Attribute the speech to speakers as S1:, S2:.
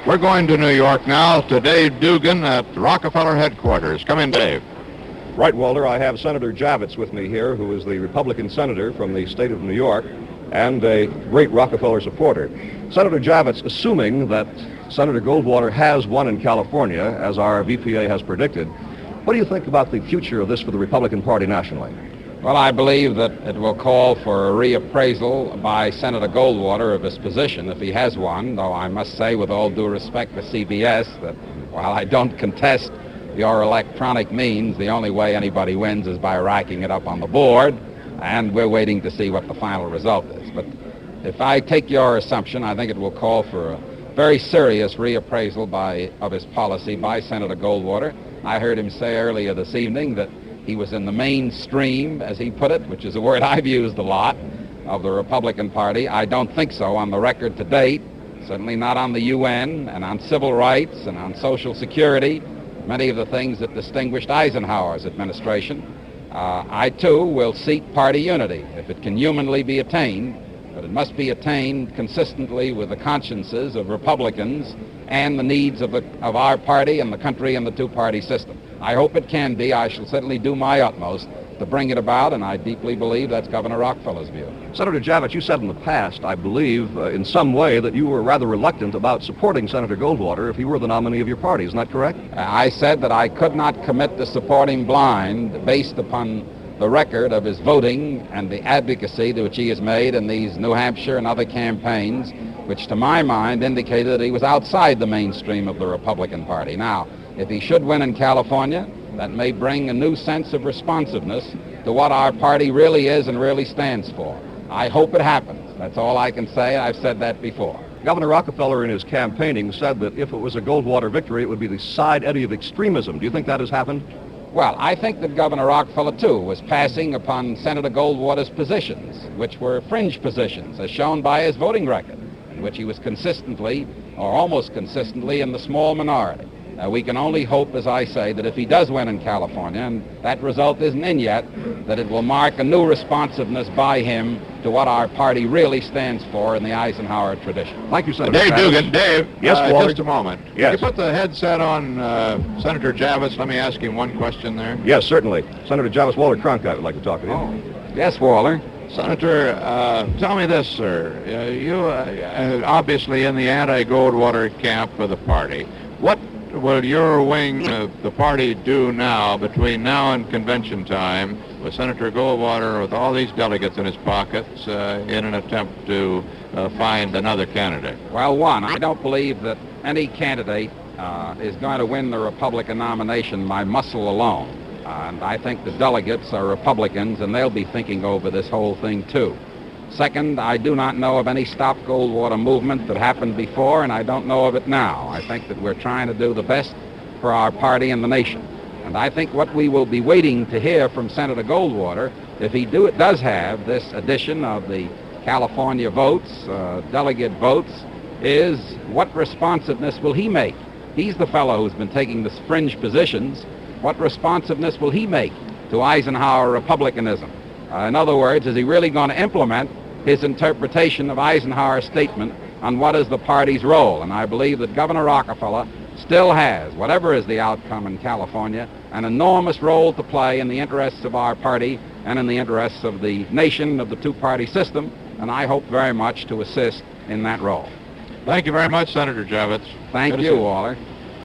S1: We're going to New York now to Dave Dugan at Rockefeller headquarters. Come in, Dave.
S2: Right, Walter. I have Senator Javits with me here, who is the Republican senator from the state of New York and a great Rockefeller supporter. Senator Javits, assuming that Senator Goldwater has won in California, as our VPA has predicted, what do you think about the future of this for the Republican Party nationally?
S3: Well, I believe that it will call for a reappraisal by Senator Goldwater of his position if he has won, though I must say, with all due respect to CBS, that while I don't contest your electronic means, the only way anybody wins is by racking it up on the board, and we're waiting to see what the final result is. But if I take your assumption, I think it will call for a very serious reappraisal of his policy by Senator Goldwater. I heard him say earlier this evening that he was in the mainstream, as he put it, which is a word I've used a lot, of the Republican Party. I don't think so on the record to date, certainly not on the UN and on civil rights and on Social Security, many of the things that distinguished Eisenhower's administration. I, too, will seek party unity if it can humanly be attained, but it must be attained consistently with the consciences of Republicans and the needs of our party and the country and the two-party system. I hope it can be. I shall certainly do my utmost to bring it about, and I deeply believe that's Governor Rockefeller's view.
S2: Senator Javits, you said in the past, I believe, in some way, that you were rather reluctant about supporting Senator Goldwater if he were the nominee of your party. Isn't that correct?
S3: I said that I could not commit to support him blind based upon the record of his voting and the advocacy to which he has made in these New Hampshire and other campaigns, which to my mind indicated that he was outside the mainstream of the Republican Party. Now, if he should win in California, that may bring a new sense of responsiveness to what our party really is and really stands for. I hope it happens. That's all I can say. I've said that before.
S2: Governor Rockefeller, in his campaigning, said that if it was a Goldwater victory, it would be the side eddy of extremism. Do you think that has happened?
S3: Well, I think that Governor Rockefeller, too, was passing upon Senator Goldwater's positions, which were fringe positions, as shown by his voting record, in which he was consistently, or almost consistently, in the small minority. We can only hope, as I say, that if he does win in California, and that result isn't in yet, that it will mark a new responsiveness by him to what our party really stands for in the Eisenhower tradition.
S2: Thank you, Senator
S1: Dave
S2: Javits.
S1: Dugan. Dave,
S2: Yes, Walter?
S1: just a moment.
S2: Yes.
S1: Could you put the headset on Senator Javits? Let me ask him one question there.
S2: Yes, certainly. Senator Javits, Walter Cronkite would like to talk to you.
S3: Oh, yes, Walter.
S1: Senator, tell me this, sir. You obviously in the anti-Goldwater camp of the party. What will your wing of the party do now, between now and convention time, with Senator Goldwater, with all these delegates in his pockets, in an attempt to find another candidate?
S3: Well, one, I don't believe that any candidate is going to win the Republican nomination by muscle alone. And I think the delegates are Republicans, and they'll be thinking over this whole thing, too. Second, I do not know of any Stop Goldwater movement that happened before, and I don't know of it now. I think that we're trying to do the best for our party and the nation. And I think what we will be waiting to hear from Senator Goldwater, if he does have this addition of the California votes, delegate votes, is what responsiveness will he make? He's the fellow who's been taking the fringe positions. What responsiveness will he make to Eisenhower republicanism? In other words, is he really going to implement his interpretation of Eisenhower's statement on what is the party's role? And I believe that Governor Rockefeller still has, whatever is the outcome in California, an enormous role to play in the interests of our party and in the interests of the nation, of the two-party system, and I hope very much to assist in that role.
S1: Thank you very much, Senator Javits.
S3: Thank you, Waller.